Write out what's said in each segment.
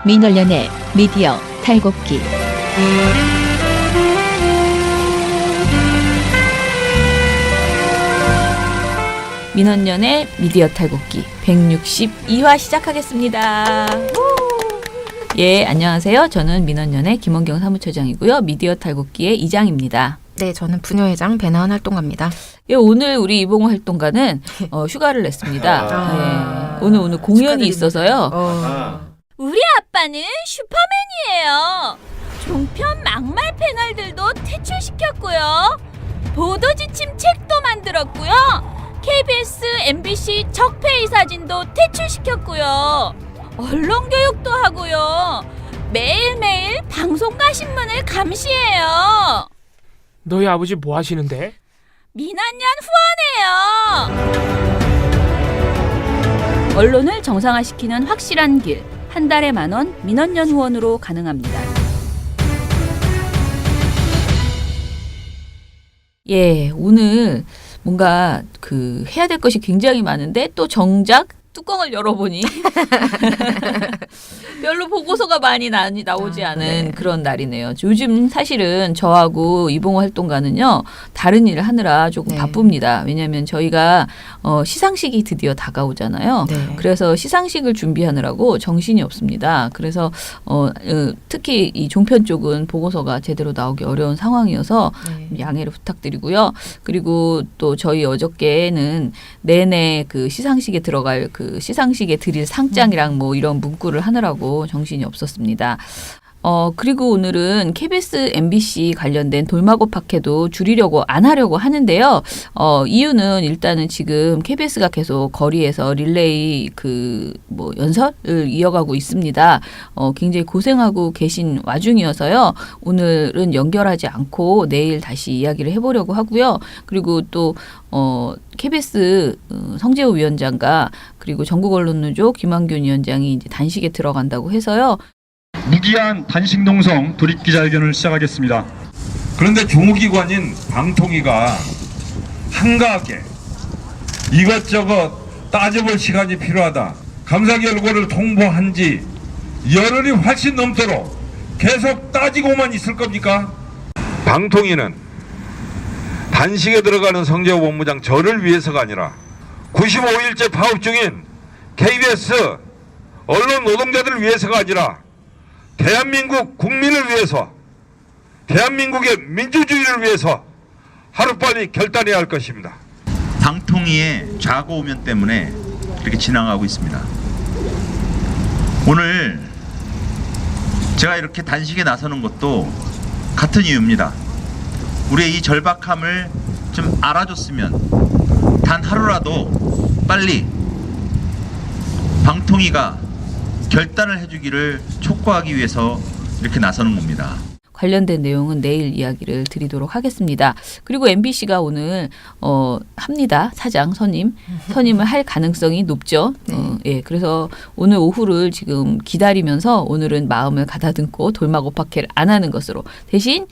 민원련의 미디어 탈곡기. 민원련의 미디어 탈곡기 162화 시작하겠습니다. 예, 안녕하세요. 저는 민원련의 김원경 사무처장이고요. 미디어 탈곡기의 이장입니다. 네, 저는 부녀회장 배나은 활동가입니다. 예, 오늘 우리 이봉호 활동가는 휴가를 냈습니다. 예, 오늘 공연이 있어서요. 우리 아빠는 슈퍼맨이에요. 종편 막말 패널들도 퇴출시켰고요. 보도 지침 책도 만들었고요. KBS, MBC 적폐의 사진도 퇴출시켰고요. 언론 교육도 하고요. 매일매일 방송과 신문을 감시해요. 너희 아버지 뭐 하시는데? 민원연 후원해요. 언론을 정상화시키는 확실한 길. 한 달에 10,000원 민원연 후원으로 가능합니다. 예, 오늘 뭔가 해야 될 것이 굉장히 많은데 또 정작 뚜껑을 열어보니 별로 보고서가 많이 나오지 않은 그런 날이네요. 요즘 사실은 저하고 이봉호 활동가는요. 다른 일을 하느라 조금 바쁩니다. 왜냐하면 저희가 시상식이 드디어 다가오잖아요. 네. 그래서 시상식을 준비하느라고 정신이 없습니다. 그래서 특히 이 종편 쪽은 보고서가 제대로 나오기 어려운 상황이어서 양해를 부탁드리고요. 그리고 또 저희 어저께는 내내 시상식에 들어갈 시상식에 드릴 상장이랑 뭐 이런 문구를 하느라고 정신이 없었습니다. 그리고 오늘은 KBS, MBC 관련된 돌마고 파케도 줄이려고 안 하려고 하는데요. 이유는 일단은 지금 KBS가 계속 거리에서 릴레이 연설을 이어가고 있습니다. 굉장히 고생하고 계신 와중이어서요. 오늘은 연결하지 않고 내일 다시 이야기를 해보려고 하고요. 그리고 또 KBS 성재호 위원장과 그리고 전국언론노조 김한균 위원장이 이제 단식에 들어간다고 해서요. 무기한 단식 농성 돌입 기자회견을 시작하겠습니다. 그런데 조무기관인 방통위가 한가하게 이것저것 따져볼 시간이 필요하다. 감사 결과를 통보한 지 열흘이 훨씬 넘도록 계속 따지고만 있을 겁니까? 방통위는 단식에 들어가는 성재호 본부장 저를 위해서가 아니라 95일째 파업 중인 KBS 언론 노동자들을 위해서가 아니라 대한민국 국민을 위해서, 대한민국의 민주주의를 위해서 하루빨리 결단해야 할 것입니다. 방통위의 좌고우면 때문에 이렇게 지나가고 있습니다. 오늘 제가 이렇게 단식에 나서는 것도 같은 이유입니다. 우리의 이 절박함을 좀 알아줬으면 단 하루라도 빨리 방통위가 결단을 해주기를 촉구하기 위해서 이렇게 나서는 겁니다. 관련된 내용은 내일 이야기를 드리도록 하겠습니다. 그리고 MBC가 오늘 합니다. 사장 선임을 할 가능성이 높죠. 예, 그래서 오늘 오후를 지금 기다리면서 오늘은 마음을 가다듬고 돌마고 파케를 안 하는 것으로 대신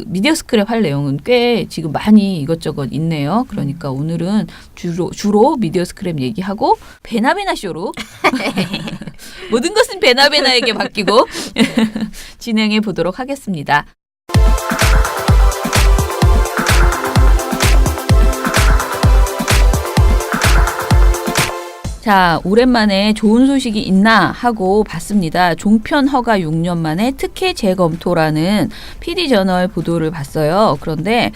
미디어 스크랩 할 내용은 꽤 지금 많이 이것저것 있네요. 그러니까 오늘은 주로 미디어 스크랩 얘기하고 베나베나 쇼로 모든 것은 베나베나에게 맡기고 진행해 보도록 하겠습니다. 자, 오랜만에 좋은 소식이 있나 하고 봤습니다. 종편 허가 6년 만에 특혜 재검토라는 PD저널 보도를 봤어요. 그런데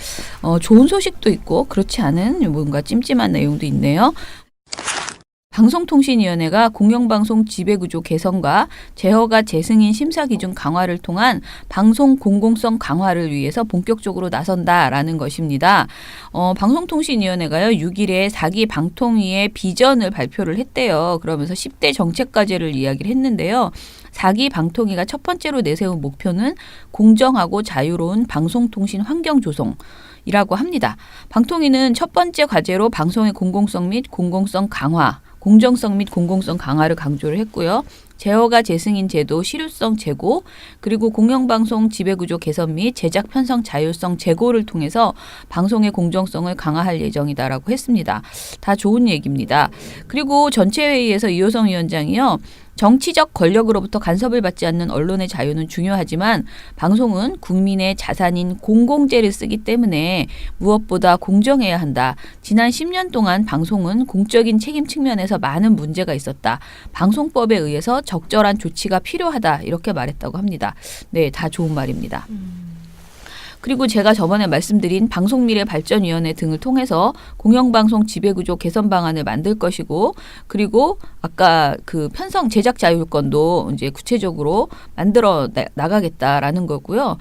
좋은 소식도 있고 그렇지 않은 뭔가 찜찜한 내용도 있네요. 방송통신위원회가 공영방송 지배구조 개선과 재허가 재승인 심사기준 강화를 통한 방송 공공성 강화를 위해서 본격적으로 나선다라는 것입니다. 방송통신위원회가요 6일에 4기 방통위의 비전을 발표를 했대요. 그러면서 10대 정책과제를 이야기를 했는데요. 4기 방통위가 첫 번째로 내세운 목표는 공정하고 자유로운 방송통신 환경 조성. 이라고 합니다. 방통위는 첫 번째 과제로 방송의 공공성 및 공공성 강화, 공정성 및 공공성 강화를 강조를 했고요. 제어가 재승인 제도 실효성 제고, 그리고 공영방송 지배구조 개선 및 제작 편성 자율성 제고를 통해서 방송의 공정성을 강화할 예정이다라고 했습니다. 다 좋은 얘기입니다. 그리고 전체 회의에서 이호성 위원장이요. 정치적 권력으로부터 간섭을 받지 않는 언론의 자유는 중요하지만 방송은 국민의 자산인 공공재를 쓰기 때문에 무엇보다 공정해야 한다. 지난 10년 동안 방송은 공적인 책임 측면에서 많은 문제가 있었다. 방송법에 의해서 적절한 조치가 필요하다. 이렇게 말했다고 합니다. 네, 다 좋은 말입니다. 그리고 제가 저번에 말씀드린 방송미래발전위원회 등을 통해서 공영방송 지배구조 개선 방안을 만들 것이고, 그리고 아까 그 편성 제작 자율권도 이제 구체적으로 만들어 나가겠다라는 거고요.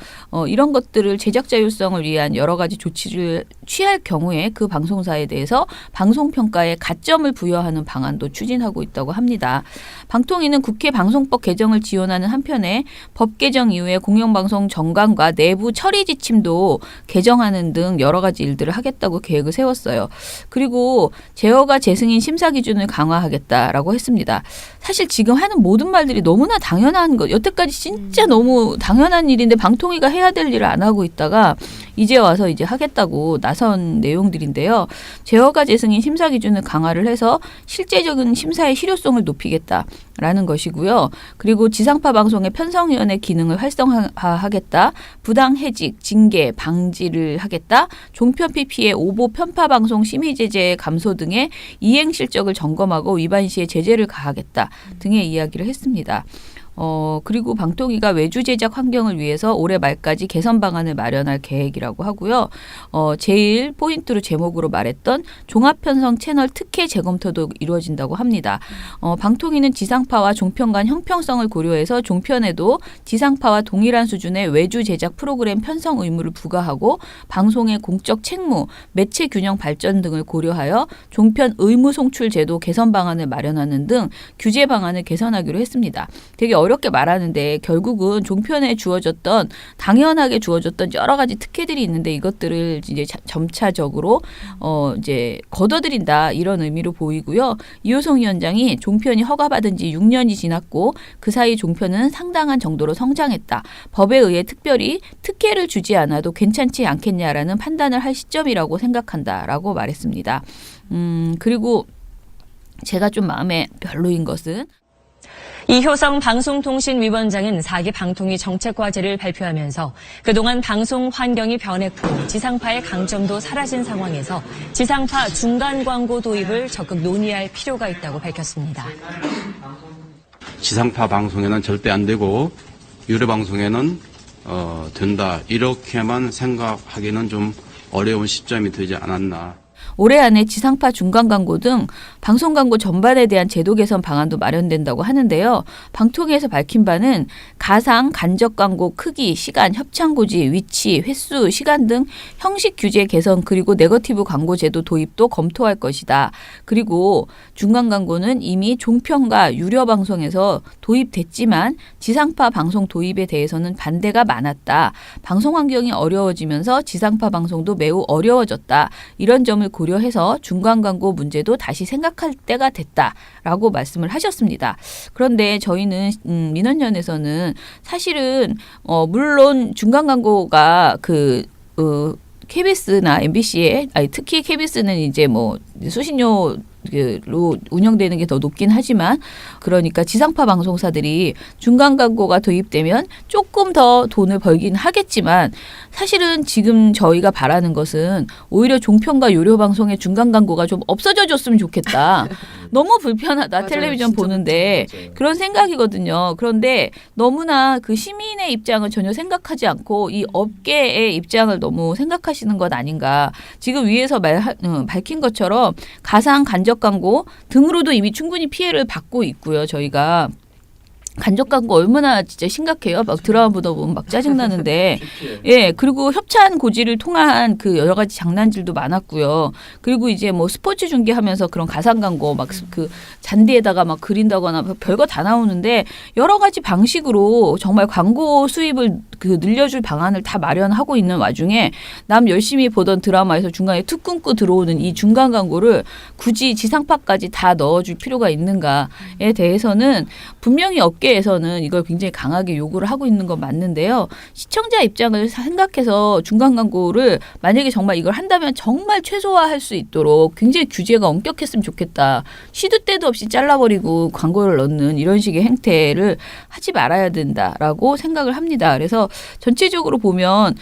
이런 것들을 제작 자율성을 위한 여러 가지 조치를 취할 경우에 그 방송사에 대해서 방송평가에 가점을 부여하는 방안도 추진하고 있다고 합니다. 방통위는 국회 방송법 개정을 지원하는 한편에 법 개정 이후에 공영방송 정관과 내부 처리 지침도 개정하는 등 여러 가지 일들을 하겠다고 계획을 세웠어요. 그리고 제어가 재승인 심사 기준을 강화하겠다라고 했습니다. 사실 지금 하는 모든 말들이 너무나 당연한 것, 여태까지 진짜 너무 당연한 일인데 방통위가 해야 될 일을 안 하고 있다가 이제 와서 이제 하겠다고 나선 내용들인데요. 제어가 재승인 심사 기준을 강화를 해서 실제적인 심사의 실효성을 높이겠다라는 것이고요. 그리고 지상파 방송의 편성위원회 기능을 활성화하겠다. 부당해직, 징계, 방지를 하겠다. 종편비 피해 오보 편파 방송 심의 제재 감소 등의 이행 실적을 점검하고 위반 시에 제재를 가하겠다 등의 이야기를 했습니다. 그리고 방통위가 외주 제작 환경을 위해서 올해 말까지 개선 방안을 마련할 계획이라고 하고요. 제일 포인트로 제목으로 말했던 종합편성 채널 특혜 재검토도 이루어진다고 합니다. 방통위는 지상파와 종편 간 형평성을 고려해서 종편에도 지상파와 동일한 수준의 외주 제작 프로그램 편성 의무를 부과하고 방송의 공적 책무, 매체 균형 발전 등을 고려하여 종편 의무 송출 제도 개선 방안을 마련하는 등 규제 방안을 개선하기로 했습니다. 되게 어렵게 말하는데 결국은 종편에 주어졌던 당연하게 주어졌던 여러 가지 특혜들이 있는데 이것들을 이제 점차적으로 이제 걷어들인다 이런 의미로 보이고요. 이호성 위원장이 종편이 허가받은 지 6년이 지났고 그 사이 종편은 상당한 정도로 성장했다. 법에 의해 특별히 특혜를 주지 않아도 괜찮지 않겠냐라는 판단을 할 시점이라고 생각한다라고 말했습니다. 그리고 제가 좀 마음에 별로인 것은 이효성 방송통신위원장은 4기 방통위 정책과제를 발표하면서 그동안 방송 환경이 변했고 지상파의 강점도 사라진 상황에서 지상파 중간 광고 도입을 적극 논의할 필요가 있다고 밝혔습니다. 지상파 방송에는 절대 안 되고 유료 방송에는 된다. 이렇게만 생각하기는 좀 어려운 시점이 되지 않았나. 올해 안에 지상파 중간 광고 등 방송 광고 전반에 대한 제도 개선 방안도 마련된다고 하는데요. 방통위에서 밝힌 바는 가상, 간접 광고 크기, 시간, 협찬고지, 위치, 횟수, 시간 등 형식 규제 개선 그리고 네거티브 광고 제도 도입도 검토할 것이다. 그리고 중간 광고는 이미 종편과 유료 방송에서 도입됐지만 지상파 방송 도입에 대해서는 반대가 많았다. 방송 환경이 어려워지면서 지상파 방송도 매우 어려워졌다. 이런 점을 고려해서 중간 광고 문제도 다시 생각할 때가 됐다라고 말씀을 하셨습니다. 그런데 저희는 민원연에서는 사실은 물론 중간 광고가 KBS나 MBC에 특히 KBS는 이제 뭐 수신료 로 운영되는 게 더 높긴 하지만 그러니까 지상파 방송사들이 중간 광고가 도입되면 조금 더 돈을 벌긴 하겠지만 사실은 지금 저희가 바라는 것은 오히려 종편과 유료 방송의 중간 광고가 좀 없어져 줬으면 좋겠다. 너무 불편하다. 맞아요. 텔레비전 보는데 그런 생각이거든요. 그런데 너무나 그 시민의 입장을 전혀 생각하지 않고 이 업계의 입장을 너무 생각하시는 것 아닌가. 지금 위에서 밝힌 것처럼 가상 간접 광고 등으로도 이미 충분히 피해를 받고 있고요. 저희가 간접 광고 얼마나 진짜 심각해요. 막 드라마 보다 보면 막 짜증나는데. 예, 그리고 협찬 고지를 통한 그 여러 가지 장난질도 많았고요. 그리고 이제 뭐 스포츠 중계하면서 그런 가상 광고 막 그 잔디에다가 막 그린다거나 별거 다 나오는데 여러 가지 방식으로 정말 광고 수입을 늘려줄 방안을 다 마련하고 있는 와중에 남 열심히 보던 드라마에서 중간에 툭 끊고 들어오는 이 중간 광고를 굳이 지상파까지 다 넣어줄 필요가 있는가에 대해서는 분명히 업계에서는 이걸 굉장히 강하게 요구를 하고 있는 건 맞는데요. 시청자 입장을 생각해서 중간 광고를 만약에 정말 이걸 한다면 정말 최소화할 수 있도록 굉장히 규제가 엄격했으면 좋겠다. 시도 때도 없이 잘라버리고 광고를 넣는 이런 식의 행태를 하지 말아야 된다라고 생각을 합니다. 그래서 전체적으로 보면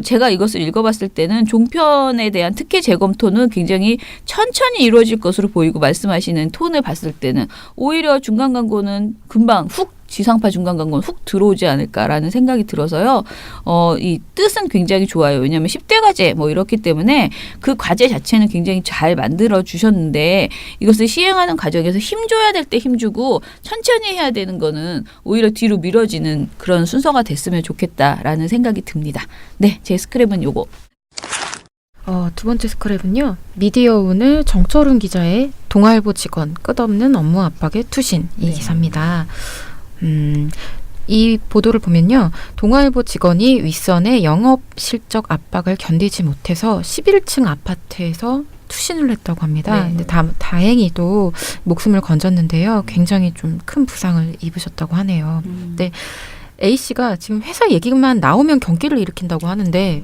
제가 이것을 읽어봤을 때는 종편에 대한 특혜 재검토는 굉장히 천천히 이루어질 것으로 보이고 말씀하시는 톤을 봤을 때는 오히려 중간 광고는 금방 훅 지상파 중간 광고는 훅 들어오지 않을까라는 생각이 들어서요. 이 뜻은 굉장히 좋아요. 왜냐하면 10대 과제 뭐 이렇기 때문에 그 과제 자체는 굉장히 잘 만들어 주셨는데 이것을 시행하는 과정에서 힘줘야 될 때 힘주고 천천히 해야 되는 거는 오히려 뒤로 미뤄지는 그런 순서가 됐으면 좋겠다라는 생각이 듭니다. 네, 제 스크랩은 요거. 두 번째 스크랩은요. 미디어 오늘 정철훈 기자의 동아일보 직원 끝없는 업무 압박의 투신 이 기사입니다. 이 보도를 보면요. 동아일보 직원이 윗선의 영업 실적 압박을 견디지 못해서 11층 아파트에서 투신을 했다고 합니다. 네. 근데 다행히도 목숨을 건졌는데요. 굉장히 좀 큰 부상을 입으셨다고 하네요. 근데 A씨가 지금 회사 얘기만 나오면 경기를 일으킨다고 하는데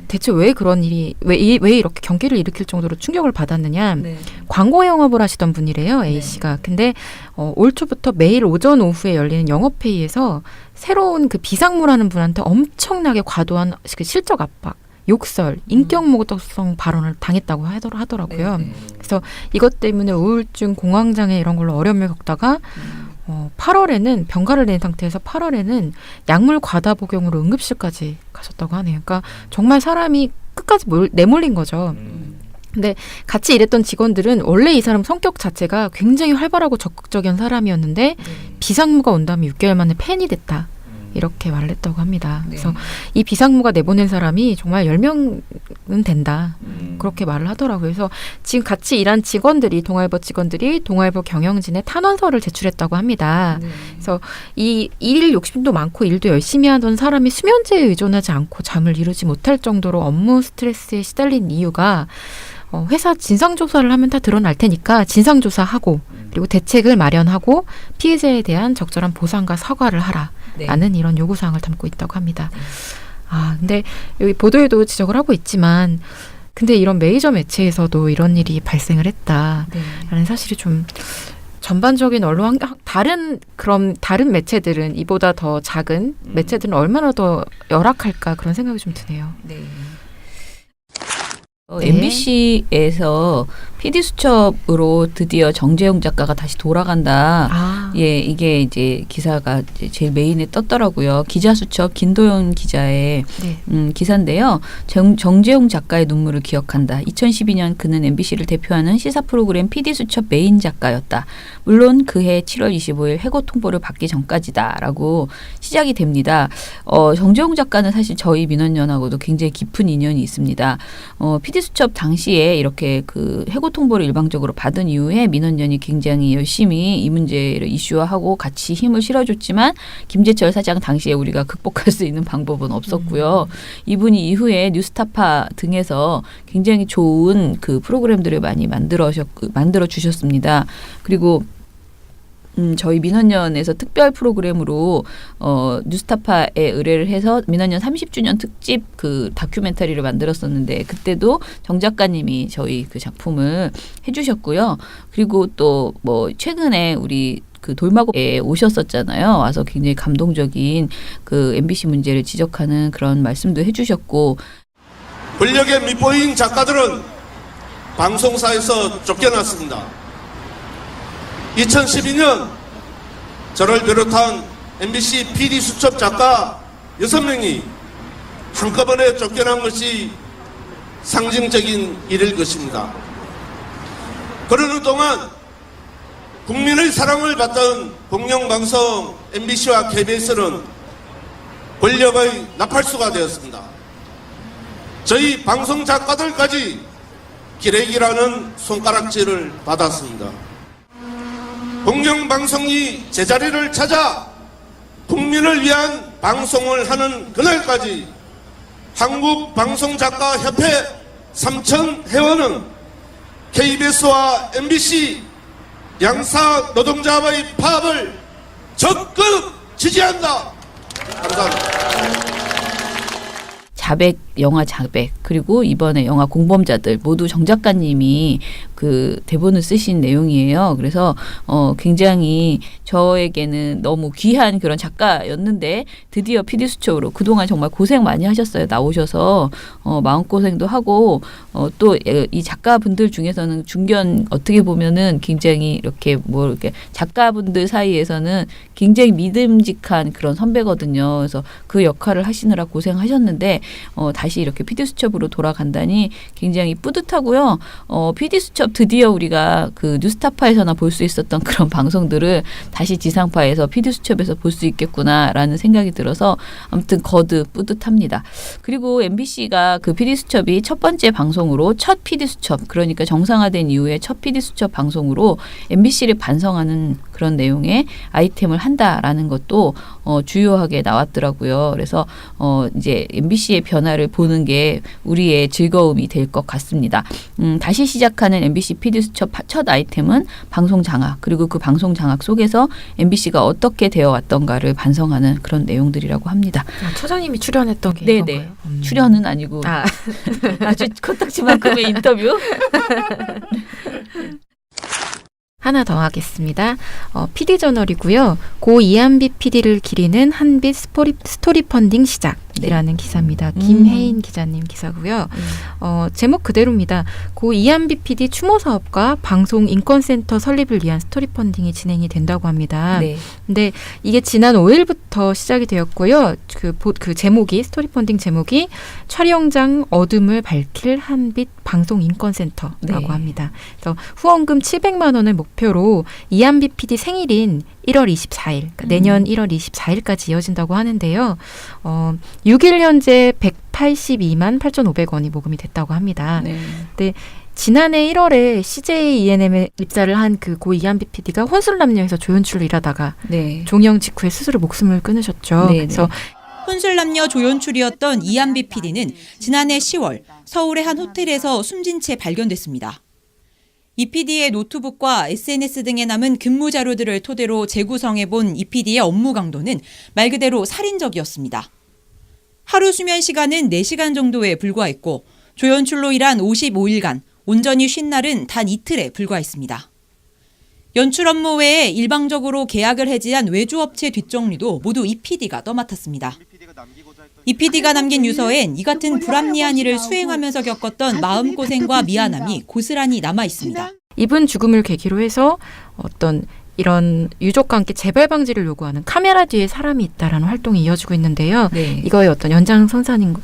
대체 왜 그런 일이 왜 이렇게 경기를 일으킬 정도로 충격을 받았느냐? 네. 광고 영업을 하시던 분이래요, A 씨가. 근데 올 초부터 매일 오전 오후에 열리는 영업회의에서 새로운 그 비상무라는 분한테 엄청나게 과도한 그 실적 압박, 욕설, 인격 모독성 발언을 당했다고 하더라고요. 네. 그래서 이것 때문에 우울증, 공황장애 이런 걸로 어려움을 겪다가 8월에는 병가를 낸 상태에서 8월에는 약물 과다 복용으로 응급실까지 가셨다고 하네요. 그러니까 정말 사람이 끝까지 내몰린 거죠. 근데 같이 일했던 직원들은 원래 이 사람 성격 자체가 굉장히 활발하고 적극적인 사람이었는데 비상무가 온 다음에 6개월 만에 팬이 됐다. 이렇게 말을 했다고 합니다. 그래서 이 비상무가 내보낸 사람이 정말 10명은 된다. 그렇게 말을 하더라고요. 그래서 지금 같이 일한 직원들이 동아일보 직원들이 동아일보 경영진에 탄원서를 제출했다고 합니다. 그래서 이 일 욕심도 많고 일도 열심히 하던 사람이 수면제에 의존하지 않고 잠을 이루지 못할 정도로 업무 스트레스에 시달린 이유가 회사 진상조사를 하면 다 드러날 테니까 진상조사하고 그리고 대책을 마련하고 피해자에 대한 적절한 보상과 사과를 하라. 라는 이런 요구사항을 담고 있다고 합니다. 근데 여기 보도에도 지적을 하고 있지만 근데 이런 메이저 매체에서도 이런 일이 발생을 했다라는 사실이 좀 전반적인 언론 다른 매체들은 이보다 더 작은 매체들은 얼마나 더 열악할까 그런 생각이 좀 드네요. 네. MBC에서 PD수첩으로 드디어 정재용 작가가 다시 돌아간다. 예, 이게 이제 기사가 이제 제일 메인에 떴더라고요. 기자수첩 김도연 기자의 기사인데요. 정재용 작가의 눈물을 기억한다. 2012년 그는 MBC를 대표하는 시사 프로그램 PD수첩 메인 작가였다. 물론 그해 7월 25일 해고 통보를 받기 전까지다라고 시작이 됩니다. 정재용 작가는 사실 저희 민원연하고도 굉장히 깊은 인연이 있습니다. PD수첩 당시에 이렇게 그 해고 통보를 일방적으로 받은 이후에 민원연이 굉장히 열심히 이 문제를 이슈화하고 같이 힘을 실어줬지만 김재철 사장 당시에 우리가 극복할 수 있는 방법은 없었고요. 이분이 이후에 뉴스타파 등에서 굉장히 좋은 그 프로그램들을 많이 만들어 주셨습니다. 그리고 저희 민원연에서 특별 프로그램으로 뉴스타파에 의뢰를 해서 민원연 30주년 특집 그 다큐멘터리를 만들었었는데 그때도 정 작가님이 저희 그 작품을 해주셨고요. 그리고 또 뭐 최근에 우리 그 돌마고에 오셨었잖아요. 와서 굉장히 감동적인 그 MBC 문제를 지적하는 그런 말씀도 해주셨고 권력에 밑보인 작가들은 방송사에서 쫓겨났습니다. 2012년 저를 비롯한 MBC PD수첩 작가 6명이 한꺼번에 쫓겨난 것이 상징적인 일일 것입니다. 그러는 동안 국민의 사랑을 받던 공영방송 MBC와 KBS는 권력의 나팔수가 되었습니다. 저희 방송 작가들까지 기레기라는 손가락질을 받았습니다. 공영방송이 제자리를 찾아 국민을 위한 방송을 하는 그날까지 한국방송작가협회 3,000회원은 KBS와 MBC 양사 노동자와의 파업을 적극 지지한다. 감사합니다. 자백, 영화 자백, 그리고 이번에 영화 공범자들 모두 정 작가님이 그 대본을 쓰신 내용이에요. 그래서 굉장히 저에게는 너무 귀한 그런 작가였는데 드디어 PD수첩으로 그동안 정말 고생 많이 하셨어요. 나오셔서 마음고생도 하고 또 이 작가분들 중에서는 중견 어떻게 보면은 굉장히 이렇게 이렇게 작가분들 사이에서는 굉장히 믿음직한 그런 선배거든요. 그래서 그 역할을 하시느라 고생하셨는데 다시 이렇게 PD수첩으로 돌아간다니 굉장히 뿌듯하고요. PD수첩 드디어 우리가 그 뉴스타파에서나 볼 수 있었던 그런 방송들을 다시 지상파에서 PD수첩에서 볼 수 있겠구나라는 생각이 들어서 아무튼 거듭 뿌듯합니다. 그리고 MBC가 그 PD수첩이 첫 번째 방송으로 첫 PD수첩, 그러니까 정상화된 이후에 첫 PD수첩 방송으로 MBC를 반성하는 그런 내용의 아이템을 한다라는 것도 주요하게 나왔더라고요. 그래서 이제 MBC의 변화를 보는 게 우리의 즐거움이 될 것 같습니다. 다시 시작하는 MBC PD수첩 첫 아이템은 방송 장악, 그리고 그 방송 장악 속에서 MBC가 어떻게 되어 왔던가를 반성하는 그런 내용들이라고 합니다. 처장님이 출연했던 게 네네. 이건가요? 출연은 아니고 아주 코딱지만큼의 인터뷰. 하나 더 하겠습니다. PD저널이고요. 고 이한비 PD를 기리는 한빛 스토리 펀딩 시작이라는 기사입니다. 김혜인 기자님 기사고요. 제목 그대로입니다. 고 이한비 PD 추모 사업과 방송 인권센터 설립을 위한 스토리 펀딩이 진행이 된다고 합니다. 네. 근데 이게 지난 5일부터 시작이 되었고요. 그 제목이 스토리 펀딩 제목이 촬영장 어둠을 밝힐 한빛 방송 인권센터라고 네. 합니다. 그래서 후원금 700만 원을 목표로 이한비 PD 생일인 1월 24일, 그러니까 내년 1월 24일까지 이어진다고 하는데요. 6일 현재 182만 8,500원이 모금이 됐다고 합니다. 네. 근데 지난해 1월에 CJ ENM에 입사를 한 그 고 이한비 PD가 혼술남녀에서 조연출로 일하다가 네. 종영 직후에 스스로 목숨을 끊으셨죠. 네, 그래서 혼술남녀 조연출이었던 이한비 PD는 지난해 10월 서울의 한 호텔에서 숨진 채 발견됐습니다. 이 PD의 노트북과 SNS 등에 남은 근무 자료들을 토대로 재구성해본 이 PD의 업무 강도는 말 그대로 살인적이었습니다. 하루 수면 시간은 4시간 정도에 불과했고 조연출로 일한 55일간 온전히 쉰 날은 단 이틀에 불과했습니다. 연출 업무 외에 일방적으로 계약을 해지한 외주업체 뒷정리도 모두 이 PD가 떠맡았습니다. 이 PD가 남긴 유서엔 이 같은 불합리한 일을 수행하면서 겪었던 마음고생과 미안함이 고스란히 남아 있습니다. 이분 죽음을 계기로 해서 어떤 이런 유족과 함께 재발 방지를 요구하는 카메라 뒤에 사람이 있다라는 활동이 이어지고 있는데요. 네. 이거의 어떤 연장선상인 것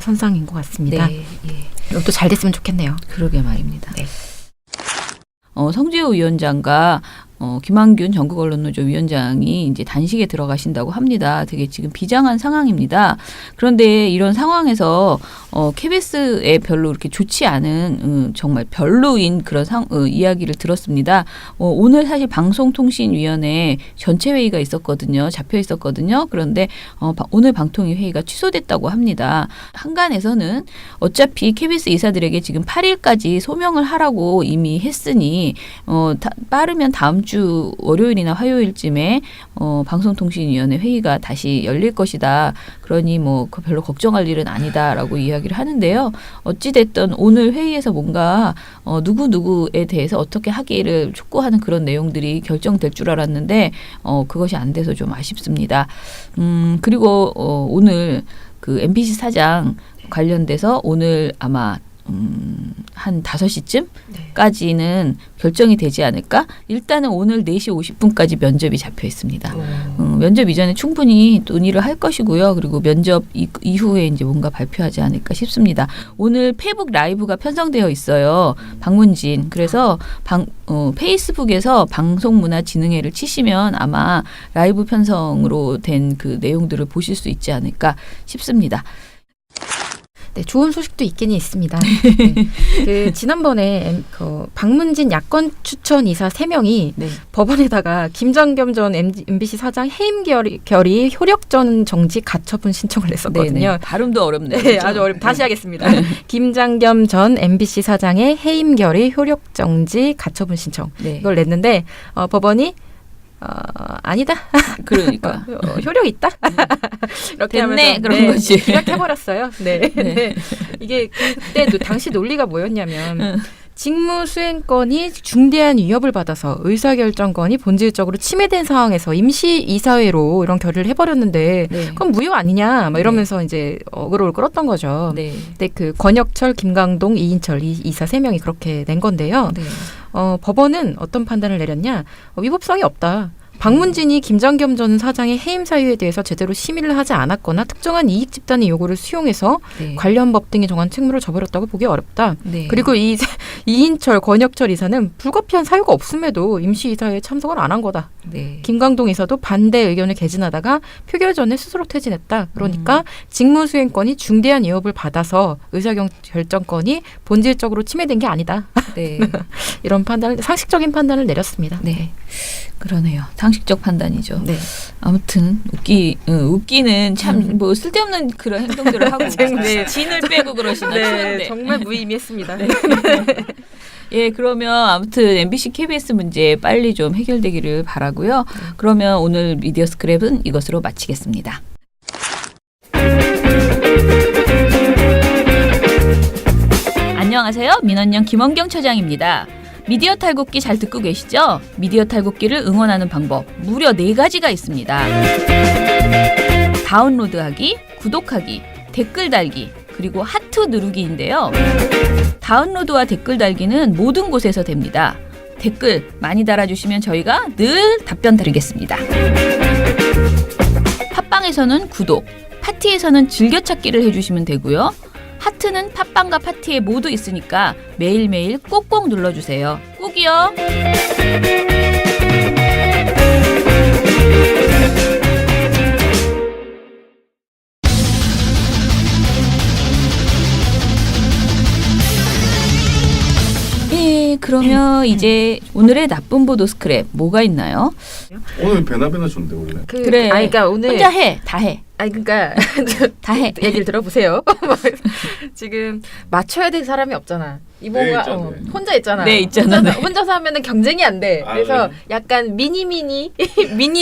같습니다. 네. 예. 이것도 잘 됐으면 좋겠네요. 그러게 말입니다. 네. 성재호 위원장과 김한균 전국언론노조 위원장이 이제 단식에 들어가신다고 합니다. 되게 지금 비장한 상황입니다. 그런데 이런 상황에서 KBS에 별로 이렇게 좋지 않은 정말 별로인 그런 이야기를 들었습니다. 오늘 사실 방송통신위원회 전체 회의가 있었거든요. 잡혀 있었거든요. 그런데 오늘 방통위 회의가 취소됐다고 합니다. 한간에서는 어차피 KBS 이사들에게 지금 8일까지 소명을 하라고 이미 했으니 빠르면 다음 주 월요일이나 화요일쯤에 방송통신위원회 회의가 다시 열릴 것이다. 그러니 별로 걱정할 일은 아니다라고 이야기를 하는데요. 어찌됐든 오늘 회의에서 뭔가 누구누구에 대해서 어떻게 하기를 촉구하는 그런 내용들이 결정될 줄 알았는데 그것이 안 돼서 좀 아쉽습니다. 그리고 오늘 그 MBC 사장 관련돼서 오늘 아마 한 5시쯤까지는 결정이 되지 않을까? 일단은 오늘 4시 50분까지 면접이 잡혀 있습니다. 면접 이전에 충분히 논의를 할 것이고요. 그리고 면접 이후에 이제 뭔가 발표하지 않을까 싶습니다. 오늘 페이북 라이브가 편성되어 있어요. 방문진. 그래서 페이스북에서 방송문화진흥회를 치시면 아마 라이브 편성으로 된 그 내용들을 보실 수 있지 않을까 싶습니다. 네, 좋은 소식도 있긴 있습니다. 네. 지난번에 박문진 야권 추천 이사 3명이 네. 법원에다가 김장겸 전 MBC 사장 해임 결의 효력전 정지 가처분 신청을 냈었거든요. 네네. 발음도 어렵네요. 네, 아주 어렵습니다. 다시 하겠습니다. 김장겸 전 MBC 사장의 해임 결의 효력 정지 가처분 신청. 네. 이걸 냈는데 법원이 아니다. 그러니까 효력 있다. 이렇게 됐네, 하면서 그런 거지. 기각해버렸어요. 네. 네. 이게 그때 당시 논리가 뭐였냐면 직무수행권이 중대한 위협을 받아서 의사결정권이 본질적으로 침해된 상황에서 임시 이사회로 이런 결의를 해버렸는데 네. 그럼 무효 아니냐 막 이러면서 이제 어그로를 끌었던 거죠. 네. 근데 그 권혁철, 김강동, 이인철 이 이사 3명이 그렇게 낸 건데요. 네. 법원은 어떤 판단을 내렸냐? 위법성이 없다. 박문진이 김장겸 전 사장의 해임 사유에 대해서 제대로 심의를 하지 않았거나 특정한 이익 집단의 요구를 수용해서 네. 관련 법 등이 정한 책무를 져버렸다고 보기 어렵다. 네. 그리고 이인철, 권혁철 이사는 불가피한 사유가 없음에도 임시이사회에 참석을 안 한 거다. 네. 김강동 이사도 반대 의견을 개진하다가 표결 전에 스스로 퇴진했다. 그러니까 직무수행권이 중대한 위협을 받아서 의사결정권이 본질적으로 침해된 게 아니다. 네. 이런 판단을 상식적인 판단을 내렸습니다. 네. 그러네요. 상식적 판단이죠. 네. 아무튼 웃기는 참 뭐 쓸데없는 그런 행동들을 하고 네. 진을 빼고 그러시나 싶은데. 정말 무의미했습니다. 네. 예, 그러면 아무튼 MBC KBS 문제 빨리 좀 해결되기를 바라고요. 그러면 오늘 미디어 스크랩은 이것으로 마치겠습니다. 안녕하세요. 민원연 김원경 처장입니다. 미디어 탈곡기 잘 듣고 계시죠? 미디어 탈곡기를 응원하는 방법 무려 4가지가 있습니다. 다운로드하기, 구독하기, 댓글 달기, 그리고 하트 누르기인데요. 다운로드와 댓글 달기는 모든 곳에서 됩니다. 댓글 많이 달아주시면 저희가 늘 답변 드리겠습니다. 팟빵에서는 구독, 파티에서는 즐겨찾기를 해주시면 되고요. 하트는 팟빵과 파티에 모두 있으니까 매일매일 꼭꼭 눌러주세요. 꼭이요. 예, 그러면 이제 오늘의 나쁜 보도 스크랩 뭐가 있나요? 오늘 베나베나 좋은데 원래. 그래. 그러니까 오늘 혼자 해, 다 해, 그러니까 다 해. 얘기를 들어보세요. 지금 맞춰야 될 사람이 없잖아. 이모가 네, 있잖아요. 혼자 있잖아. 네, 있잖아. 혼자서 하면은 경쟁이 안 돼. 아, 그래서 그래? 약간 미니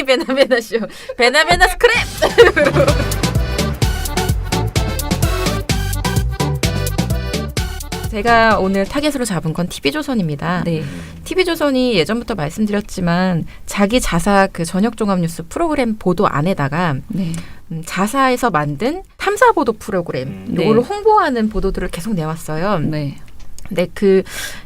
베나베나 쇼. 베나베나 스크랩. 제가 오늘 타겟으로 잡은 건 TV조선입니다. 네. TV조선이 예전부터 말씀드렸지만 자기 자사 그 저녁 종합 뉴스 프로그램 보도 안에다가 네. 자사에서 만든 탐사 보도 프로그램 네. 이거를 홍보하는 보도들을 계속 내왔어요. 네. 근데 그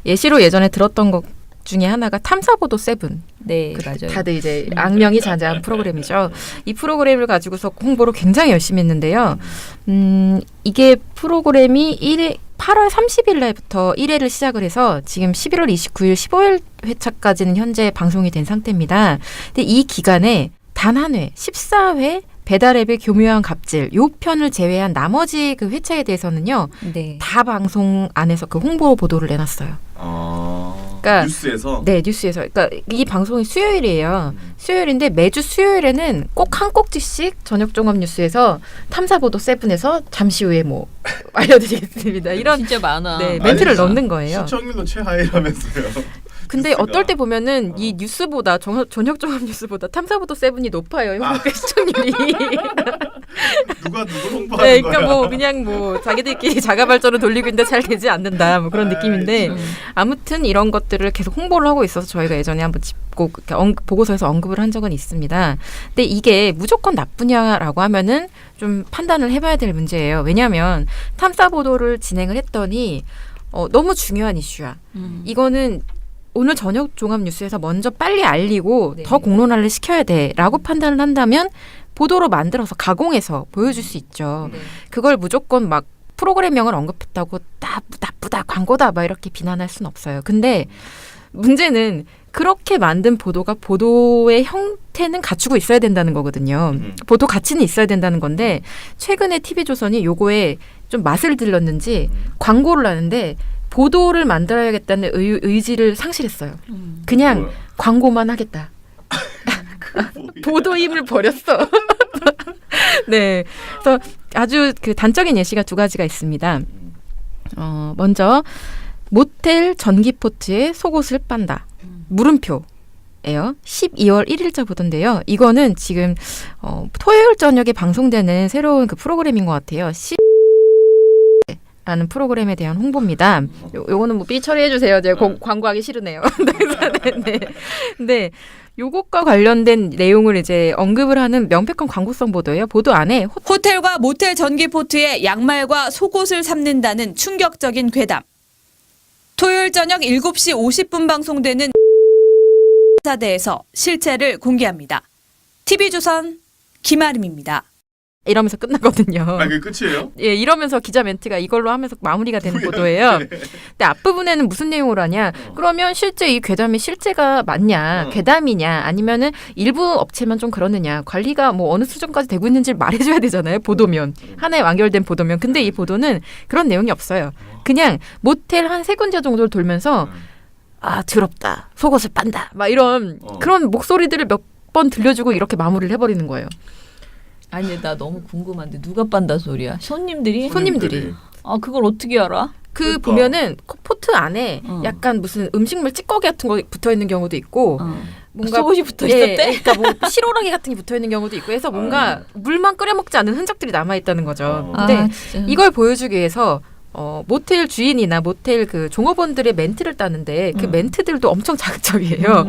예시로 예전에 들었던 것 중에 하나가 탐사보도 7. 네, 맞아요. 다들 이제 악명이 자자한 프로그램이죠. 이 프로그램을 가지고서 홍보를 굉장히 열심히 했는데요. 이게 프로그램이 8월 30일 날부터 1회를 시작을 해서 지금 11월 29일 15일 회차까지는 현재 방송이 된 상태입니다. 근데 이 기간에 단 한 회, 14회 배달앱의 교묘한 갑질 요 편을 제외한 나머지 그 회차에 대해서는요. 네. 다 방송 안에서 그 홍보 보도를 내놨어요. 그러니까 뉴스에서. 네, 뉴스에서. 그러니까 이 방송이 수요일이에요. 수요일인데 매주 수요일에는 꼭 한 꼭지씩 저녁 종합 뉴스에서 탐사 보도 7에서 잠시 후에 뭐 알려드리겠습니다. 이런 진짜 많아. 네, 멘트를 넣는 거예요. 시청률도 최하위라면서요. 근데 뉴스가. 어떨 때 보면은 이 뉴스보다 저녁 종합 뉴스보다 탐사보도 7이 높아요. 한국의 시청률이. 누가 누굴 홍보하는 네, 거야? 그러니까 뭐 그냥 뭐 자기들끼리 자가 발전을 돌리고 있는데 잘 되지 않는다. 뭐 그런 느낌인데 아무튼 이런 것들을 계속 홍보를 하고 있어서 저희가 예전에 한번 짚고 보고서에서 언급을 한 적은 있습니다. 근데 이게 무조건 나쁘냐라고 하면은 좀 판단을 해봐야 될 문제예요. 왜냐하면 탐사 보도를 진행을 했더니 너무 중요한 이슈야. 이거는 오늘 저녁 종합 뉴스에서 먼저 빨리 알리고 네. 더 공론화를 시켜야 돼라고 판단을 한다면 보도로 만들어서 가공해서 보여줄 수 있죠. 네. 그걸 무조건 막 프로그램명을 언급했다고 나쁘다 광고다 막 이렇게 비난할 수는 없어요. 근데 문제는 그렇게 만든 보도가 보도의 형태는 갖추고 있어야 된다는 거거든요. 보도 가치는 있어야 된다는 건데 최근에 TV조선이 요거에 좀 맛을 들렀는지 광고를 하는데 보도를 만들어야겠다는 의지를 상실했어요. 그냥 뭐야? 광고만 하겠다. 보도 힘을 버렸어. 네, 그래서 아주 그 단적인 예시가 2가지가 있습니다. 먼저 모텔 전기포트에 속옷을 빤다. 물음표. 예요. 12월 1일자 보도인데요. 이거는 지금 토요일 저녁에 방송되는 새로운 그 프로그램인 것 같아요. 라는 프로그램에 대한 홍보입니다. 요거는 뭐 삐 처리해 주세요. 제가 광고하기 싫으네요. 네. 네. 요것과 관련된 내용을 이제 언급을 하는 명백한 광고성 보도예요. 보도 안에 호텔과 모텔 전기 포트에 양말과 속옷을 삼는다는 충격적인 괴담. 토요일 저녁 7시 50분 방송되는 사대에서 실체를 공개합니다. TV조선 김아림입니다. 이러면서 끝나거든요. 아, 그게 끝이에요? 예, 이러면서 기자 멘트가 이걸로 하면서 마무리가 되는 보도예요. 근데 앞부분에는 무슨 내용으로 하냐? 그러면 실제 이 괴담이 실제가 맞냐? 괴담이냐? 아니면은 일부 업체만 좀 그러느냐? 관리가 뭐 어느 수준까지 되고 있는지를 말해줘야 되잖아요. 보도면. 하나에 완결된 보도면. 근데 이 보도는 그런 내용이 없어요. 그냥 모텔 한 3군데 정도를 돌면서 아, 더럽다. 속옷을 빤다. 막 이런 그런 목소리들을 몇 번 들려주고 이렇게 마무리를 해버리는 거예요. 아니 나 너무 궁금한데 누가 빤다 소리야? 손님들이? 아 그걸 어떻게 알아? 그 보면은 포트 안에 약간 무슨 음식물 찌꺼기 같은 거 붙어 있는 경우도 있고 뭔가 속옷이 붙어 있었대? 그러니까 뭐 시로라기 같은 게 붙어 있는 경우도 있고 해서 뭔가 물만 끓여 먹지 않은 흔적들이 남아 있다는 거죠. 근데 이걸 보여주기 위해서 모텔 주인이나 모텔 그 종업원들의 멘트를 따는데 그 멘트들도 엄청 자극적이에요.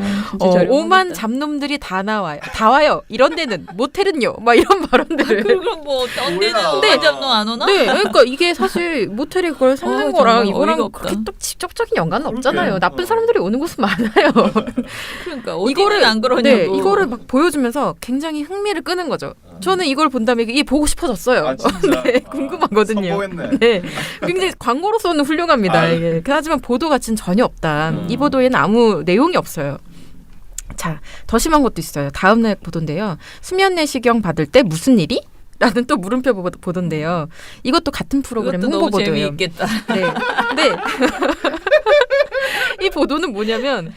오만 잡놈들이 다 나와요. 다 와요. 이런 데는 모텔은요. 막 이런 발언들을. 그럼 뭐 어떤 데는 오만 잡놈 안 오나? 네, 그러니까 이게 사실 모텔이 그걸 삼는 거랑 이거랑 그렇게 없다. 또 직접적인 연관은 없잖아요. 나쁜 사람들이 오는 곳은 많아요. 그러니까 어디는 안 그러냐고. 네, 이거를 막 보여주면서 굉장히 흥미를 끄는 거죠. 저는 이걸 본 다음에 이게 보고 싶어졌어요. 아, 진짜? 네, 궁금하거든요. 성공했네. 네, 굉장히 광고로서는 훌륭합니다. 이게. 하지만 보도 가치는 전혀 없다. 이 보도에는 아무 내용이 없어요. 자, 더 심한 것도 있어요. 다음 날 보도인데요. 수면 내시경 받을 때 무슨 일이? 라는 또 물음표 보도인데요. 이것도 같은 프로그램 이것도 홍보 너무 보도예요. 재미있겠다. 네. 네. 이 보도는 뭐냐면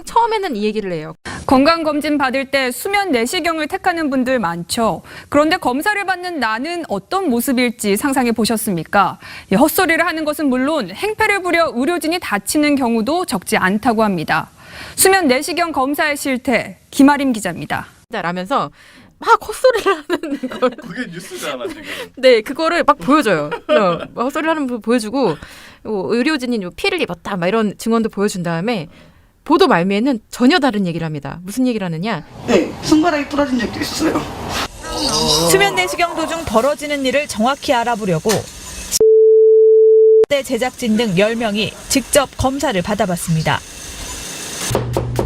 처음에는 이 얘기를 해요. 건강검진 받을 때 수면 내시경을 택하는 분들 많죠. 그런데 검사를 받는 나는 어떤 모습일지 상상해 보셨습니까? 헛소리를 하는 것은 물론 행패를 부려 의료진이 다치는 경우도 적지 않다고 합니다. 수면 내시경 검사의 실태, 김아림 기자입니다. 라면서 막 헛소리를 하는 걸. 그게 뉴스잖아 지금. 네, 그거를 막 보여줘요. 헛소리를 하는 거 보여주고 의료진이 피해를 입었다 막 이런 증언도 보여준 다음에 보도 말미에는 전혀 다른 얘기를 합니다. 무슨 얘기를 하느냐? 네, 손가락이 부러진 적도 있어요. 수면 내시경 도중 벌어지는 일을 정확히 알아보려고 제작진 등 10명이 직접 검사를 받아봤습니다.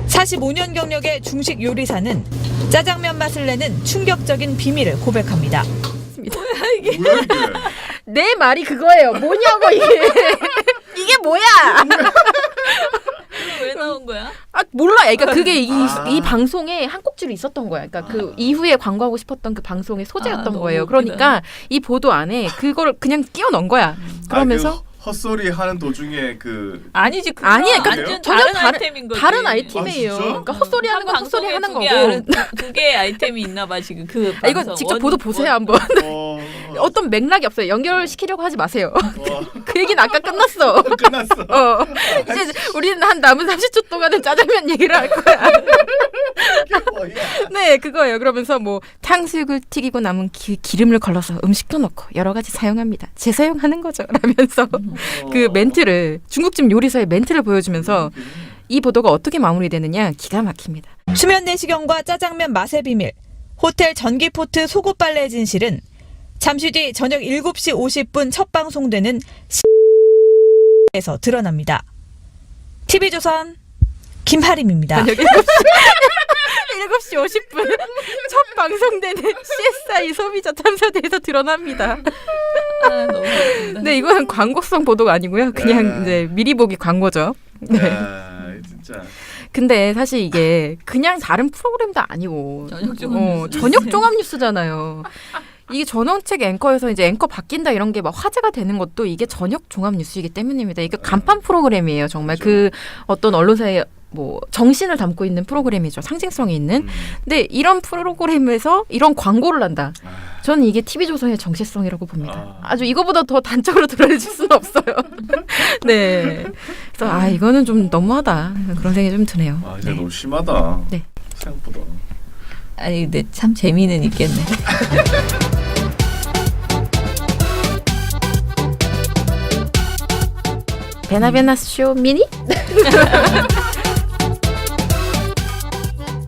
45년 경력의 중식 요리사는 짜장면 맛을 내는 충격적인 비밀을 고백합니다. 뭐야 이게? 내 말이 그거예요. 뭐냐고 이게. 이게 뭐야? 왜 나온 거야? 아 몰라. 그러니까 그게 이 방송에 한 꼭지로 있었던 거야. 그러니까 그 이후에 광고하고 싶었던 그 방송의 소재였던 거예요. 그러니까 이 보도 안에 그걸 그냥 끼워 넣은 거야. 그러면서 헛소리 하는 도중에 그 아니지 아니야. 그러니까 전혀 아이템인 거지. 다른 아이템이에요. 아, 그러니까 헛소리 하는 건 헛소리 하는 거고. 두 개의 아이템이 있나 봐 지금 그 이거 방송. 직접 보도 보세요 한번. 어떤 맥락이 없어요. 연결시키려고 하지 마세요. 그 얘기는 아까 끝났어. 끝났어. 이제 우리는 한 남은 30초 동안은 짜장면 얘기를 할 거야. 네, 그거예요. 그러면서 뭐 탕수육을 튀기고 남은 기름을 걸러서 음식도 넣고 여러 가지 사용합니다. 재사용하는 거죠. 라면서 그 멘트를 중국집 요리사의 멘트를 보여주면서 이 보도가 어떻게 마무리되느냐 기가 막힙니다. 수면 내시경과 짜장면 맛의 비밀, 호텔 전기포트 속옷 빨래 진실은 잠시 뒤 저녁 7시 50분 첫 방송되는 에서 드러납니다. TV조선 김하림입니다. 7시 50분 첫 방송되는 CSI 소비자 탐사대에서 드러납니다. 너무 웃긴다. 네, 이거는 광고성 보도가 아니고요. 그냥 이제 미리 보기 광고죠. 네. 진짜. 근데 사실 이게 그냥 다른 프로그램도 아니고 저녁 종합 뉴스잖아요. 이게 전원책 앵커에서 이제 앵커 바뀐다 이런 게 막 화제가 되는 것도 이게 저녁 종합 뉴스이기 때문입니다. 이게 간판 프로그램이에요. 정말 그 어떤 언론사의 뭐 정신을 담고 있는 프로그램이죠. 상징성이 있는. 근데 이런 프로그램에서 이런 광고를 한다. 저는 이게 TV조선의 정체성이라고 봅니다. 아주 이거보다 더 단적으로 드러내줄 수는 없어요. 네. 그래서 이거는 좀 너무하다. 그런 생각이 좀 드네요. 진짜 너무 심하다. 네. 생각보다. 아니 근데 참 재미는 있겠네. 베나베나 쇼 미니?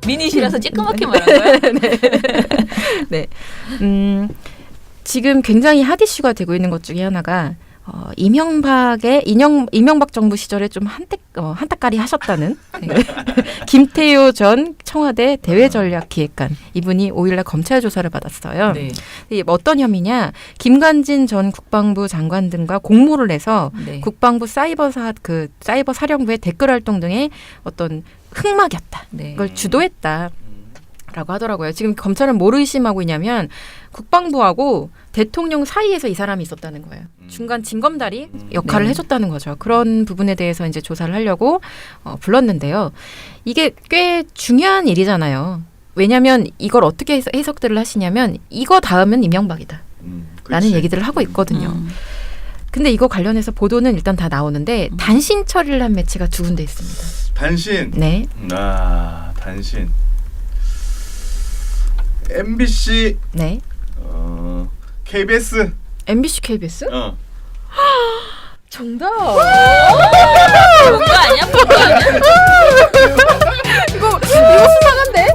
미니시라서 찌끄맣게 말한 거야? 네. 지금 굉장히 핫 이슈가 되고 있는 것 중에 하나가 이명박 정부 시절에 좀 한따까리 하셨다는 김태효 전 청와대 대외전략기획관 이분이 5일날 검찰 조사를 받았어요. 네. 어떤 혐의냐? 김관진 전 국방부 장관 등과 공모를 해서 네. 국방부 사이버 사령부의 댓글 활동 등의 어떤 흑막이었다. 네. 이걸 주도했다. 라고 하더라고요. 지금 검찰은 뭐를 의심하고 있냐면 국방부하고 대통령 사이에서 이 사람이 있었다는 거예요. 중간 징검다리 역할을 네. 해줬다는 거죠. 그런 부분에 대해서 이제 조사를 하려고 불렀는데요. 이게 꽤 중요한 일이잖아요. 왜냐하면 이걸 어떻게 해석들을 하시냐면 이거 다음은 이명박이다. 라는 얘기들을 하고 있거든요. 근데 이거 관련해서 보도는 일단 다 나오는데 단신 처리를 한 매체가 2군데 있습니다. 단신. 네. 단신. MBC. 네. KBS. MBC, KBS? 정답. 본거 아니야? 본거 아니야? 이거 수상한데?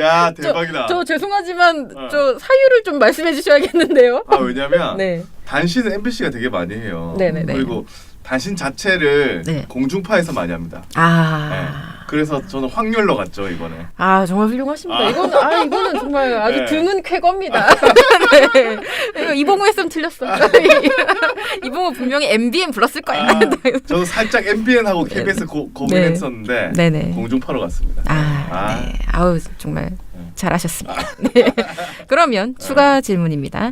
야 대박이다. 저 죄송하지만 저 사유를 좀 말씀해 주셔야겠는데요. 왜냐면 네. 단신은 MBC가 되게 많이 해요. 네네네. 그리고 단신 자체를 네. 공중파에서 많이 합니다. 네. 그래서 저는 확률로 갔죠 이번에. 정말 훌륭하십니다. 이거는 정말 아주 네. 드문 쾌거입니다. 네. 이거 이봉우 했으면 틀렸어. 이봉우 분명히 MBN 불렀을 거예요. 저도 살짝 MBN하고 KBS 고민했었는데 네네. 공중파로 갔습니다. 네. 정말 잘하셨습니다. 네. 그러면 추가 질문입니다.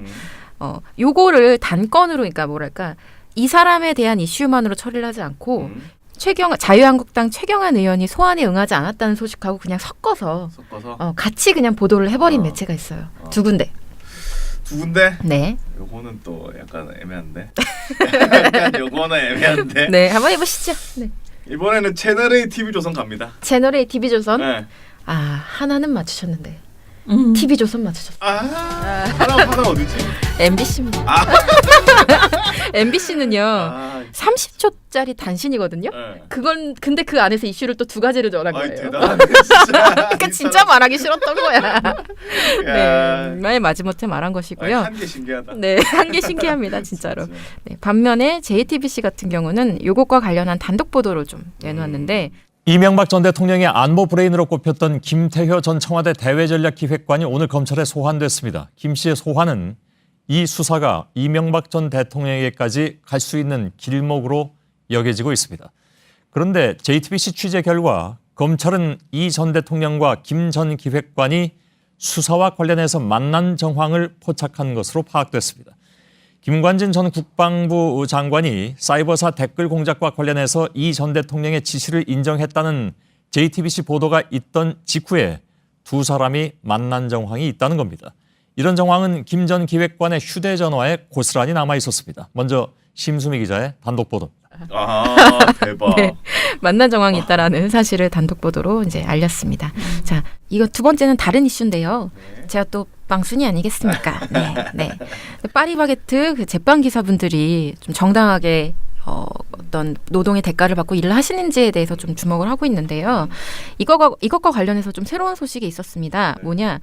요거를 단건으로, 그러니까 뭐랄까, 이 사람에 대한 이슈만으로 처리를 하지 않고 자유한국당 최경환 의원이 소환에 응하지 않았다는 소식하고 그냥 섞어서 같이 그냥 보도를 해버린 매체가 있어요. 2군데. 2군데? 네. 요거는 또 약간 애매한데. 요거는 애매한데. 네, 한번 해보시죠. 네. 이번에는 채널A TV조선 갑니다. 채널A TV조선? 네. 하나는 맞추셨는데. TV조선 맞추셨어요. 하나 어디지? MBC입니다. MBC는요 30초짜리 단신이거든요. 네. 근데 그 안에서 이슈를 또 2가지를 전한 거예요. 대단하네 진짜. 그러니까 진짜 말하기 싫었던 거야. 네, 마지못해 말한 것이고요. 한 개 신기하다. 네, 한 개 신기합니다, 진짜로. 네, 반면에 JTBC 같은 경우는 이것과 관련한 단독 보도를 좀 내놓았는데. 이명박 전 대통령의 안보 브레인으로 꼽혔던 김태효 전 청와대 대외전략기획관이 오늘 검찰에 소환됐습니다. 김 씨의 소환은 이 수사가 이명박 전 대통령에게까지 갈 수 있는 길목으로 여겨지고 있습니다. 그런데 JTBC 취재 결과 검찰은 이 전 대통령과 김 전 기획관이 수사와 관련해서 만난 정황을 포착한 것으로 파악됐습니다. 김관진 전 국방부 장관이 사이버사 댓글 공작과 관련해서 이 전 대통령의 지시를 인정했다는 JTBC 보도가 있던 직후에 2 사람이 만난 정황이 있다는 겁니다. 이런 정황은 김 전 기획관의 휴대전화에 고스란히 남아 있었습니다. 먼저 심수미 기자의 단독 보도입니다. 대박. 네, 만난 정황이 있다라는 사실을 단독 보도로 이제 알렸습니다. 자, 이거 2번째는 다른 이슈인데요. 제가 또 빵순이 아니겠습니까? 네. 파리바게트 그 제빵 기사분들이 좀 정당하게 어떤 노동의 대가를 받고 일을 하시는지에 대해서 좀 주목을 하고 있는데요. 이것과 관련해서 좀 새로운 소식이 있었습니다. 뭐냐?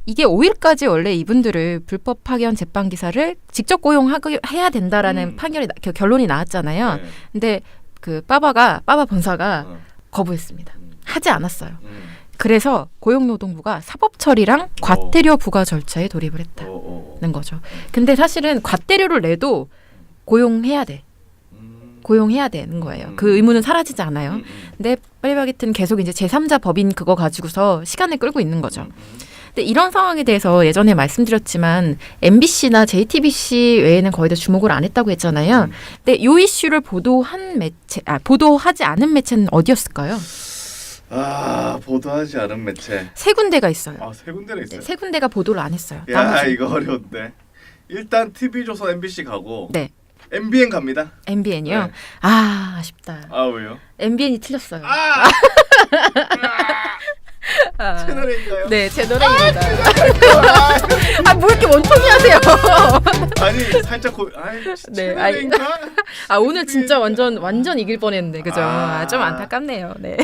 이게 5일까지 원래 이분들을 불법 파견 제빵 기사를 직접 고용해야 된다라는 결론이 나왔잖아요. 근데 그 빠바 본사가 거부했습니다. 하지 않았어요. 그래서 고용노동부가 사법처리랑 과태료 부과 절차에 돌입을 했다는 거죠. 근데 사실은 과태료를 내도 고용해야 되는 거예요. 그 의무는 사라지지 않아요. 근데 파리바게트는 계속 이제 제3자 법인 그거 가지고서 시간을 끌고 있는 거죠. 근데 이런 상황에 대해서 예전에 말씀드렸지만 MBC나 JTBC 외에는 거의 다 주목을 안 했다고 했잖아요. 근데 이 이슈를 보도하지 않은 매체는 어디였을까요? 보도하지 않은 매체. 세 군데가 있어요. 세 군데나 있어요. 네, 세 군데가 보도를 안 했어요. 야, 나머지. 이거 어려운데. 일단 TV조선 MBC 가고. 네. MBN 갑니다. MBN이요? 네. 아쉽다. 왜요? MBN이 틀렸어요. 채널 A인가요? 네, 채널 A입니다. 뭐 이렇게 원통이 하세요? 아니, 살짝 네, 채널 A인가? 오늘 진짜 완전 이길 뻔했는데, 그죠? 좀 안타깝네요. 네.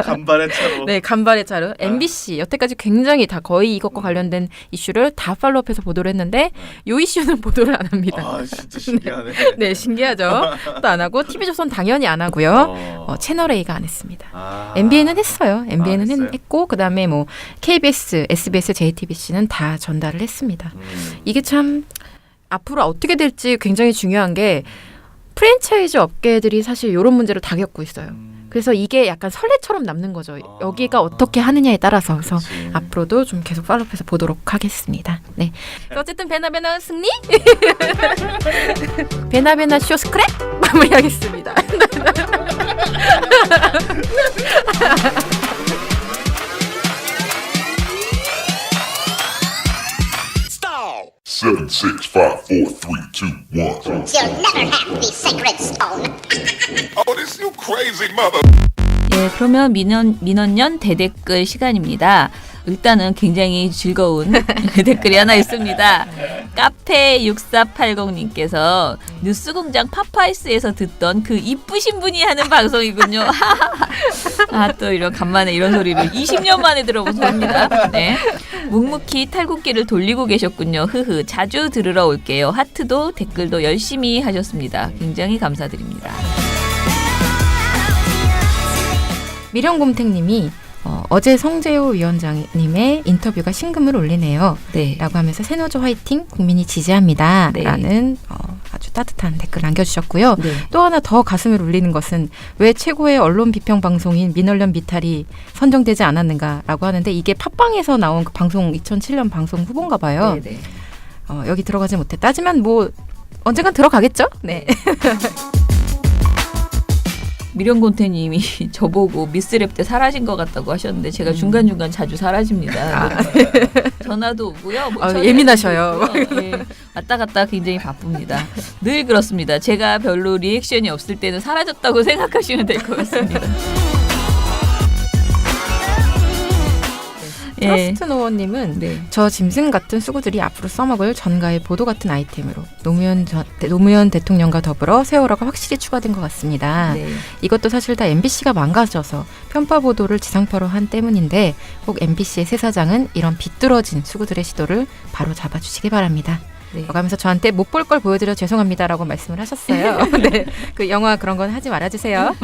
간발의 차로. 네, 간발의 차로. MBC 여태까지 굉장히 다 거의 이것과 관련된 이슈를 다 팔로우업해서 보도를 했는데 이 이슈는 보도를 안 합니다. 진짜 신기하네. 네, 신기하죠. 또 안 하고 TV조선 당연히 안 하고요. 채널 A가 안 했습니다. MBN은 했어요. MBN은 했고 그다음에 뭐 KBS, SBS, JTBC는 다 전달을 했습니다. 이게 참 앞으로 어떻게 될지 굉장히 중요한 게 프랜차이즈 업계들이 사실 이런 문제를 다 겪고 있어요. 그래서 이게 약간 선례처럼 남는 거죠. 여기가 어떻게 하느냐에 따라서. 그래서 앞으로도 좀 계속 팔로우해서 보도록 하겠습니다. 네. 어쨌든 베나베나 승리? 베나베나 쇼 스크랩? 마무리하겠습니다. Seven, 6, 5, 4, 3, 2, 1. You'll never have the sacred stone. Oh, this you crazy mother. 예, 그러면 민원연 대댓글 시간입니다. 일단은 굉장히 즐거운 댓글이 하나 있습니다. 카페 6480님께서 뉴스공장 파파이스에서 듣던 그 이쁘신 분이 하는 방송이군요. 또 이런 간만에 이런 소리를 20년 만에 들어본 소리입니다. 네. 묵묵히 탈곡기를 돌리고 계셨군요. 흐흐. 자주 들으러 올게요. 하트도 댓글도 열심히 하셨습니다. 굉장히 감사드립니다. 미령곰탱님이 어제 성재호 위원장님의 인터뷰가 신금을 올리네요. 네. 라고 하면서 새노조 화이팅 국민이 지지합니다. 네. 라는 아주 따뜻한 댓글 남겨주셨고요. 네. 또 하나 더 가슴을 울리는 것은 왜 최고의 언론 비평 방송인 민원연 미탈이 선정되지 않았는가라고 하는데 이게 팟빵에서 나온 그 방송 2007년 방송 후보인가 봐요. 네, 네. 여기 들어가지 못했다. 하지만 뭐 언젠간 들어가겠죠? 네. 미령곤태님이 저보고 미스랩 때 사라진 것 같다고 하셨는데 제가 중간중간 자주 사라집니다. 전화도 오고요. 예민하셔요. 예, 왔다 갔다 굉장히 바쁩니다. 늘 그렇습니다. 제가 별로 리액션이 없을 때는 사라졌다고 생각하시면 될 것 같습니다. 트러스트 노원님은 저 짐승 같은 수구들이 앞으로 써먹을 전가의 보도 같은 아이템으로 노무현 대통령과 더불어 세월호가 확실히 추가된 것 같습니다. 네. 이것도 사실 다 MBC가 망가져서 편파 보도를 지상파로 한 때문인데 꼭 MBC의 새 사장은 이런 비뚤어진 수구들의 시도를 바로 잡아주시기 바랍니다. 네. 하면서 저한테 못 볼 걸 보여드려 죄송합니다라고 말씀을 하셨어요. 네, 그 영화 그런 건 하지 말아주세요.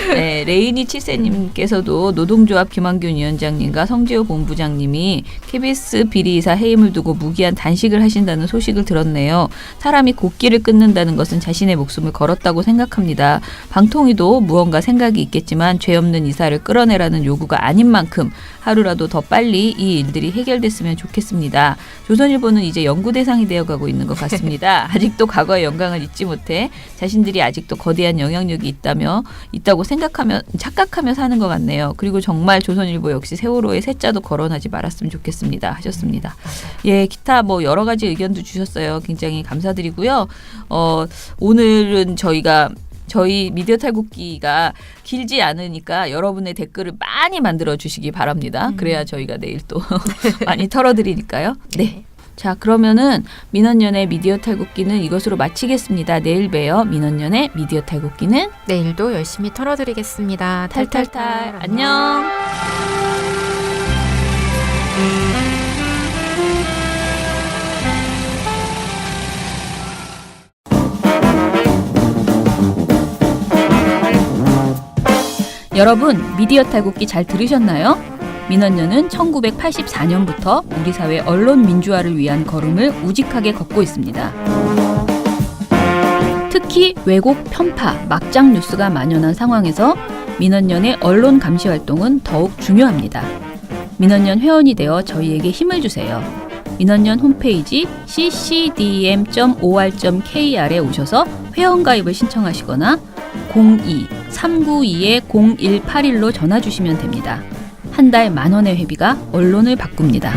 네, 레이니 칠세님께서도 노동조합 김한균 위원장님과 성재호 본부장님이 KBS 비리이사 해임을 두고 무기한 단식을 하신다는 소식을 들었네요. 사람이 곡기를 끊는다는 것은 자신의 목숨을 걸었다고 생각합니다. 방통위도 무언가 생각이 있겠지만 죄 없는 이사를 끌어내라는 요구가 아닌 만큼 하루라도 더 빨리 이 일들이 해결됐으면 좋겠습니다. 조선일보는 이제 연구 대상이 되어가고 있는 것 같습니다. 아직도 과거의 영광을 잊지 못해 자신들이 아직도 거대한 영향력이 있다고 착각하며 사는 것 같네요. 그리고 정말 조선일보 역시 세월호의 세자도 거론하지 말았으면 좋겠습니다. 하셨습니다. 예, 기타 뭐 여러 가지 의견도 주셨어요. 굉장히 감사드리고요. 오늘은 저희 미디어 탈곡기가 길지 않으니까 여러분의 댓글을 많이 만들어 주시기 바랍니다. 그래야 저희가 내일 또 많이 털어드리니까요. 네. 자, 그러면은 민원연의 미디어 탈곡기는 이것으로 마치겠습니다. 내일 봬요. 민원연의 미디어 탈곡기는 내일도 열심히 털어드리겠습니다. 탈탈탈. 안녕. 여러분, 미디어 탈곡기 잘 들으셨나요? 민원연은 1984년부터 우리 사회 언론 민주화를 위한 걸음을 우직하게 걷고 있습니다. 특히 왜곡, 편파, 막장 뉴스가 만연한 상황에서 민원연의 언론 감시 활동은 더욱 중요합니다. 민원연 회원이 되어 저희에게 힘을 주세요. 민원연 홈페이지 ccdm.or.kr에 오셔서 회원가입을 신청하시거나 02-392-0181로 전화 주시면 됩니다. 한 달 10,000원의 회비가 언론을 바꿉니다.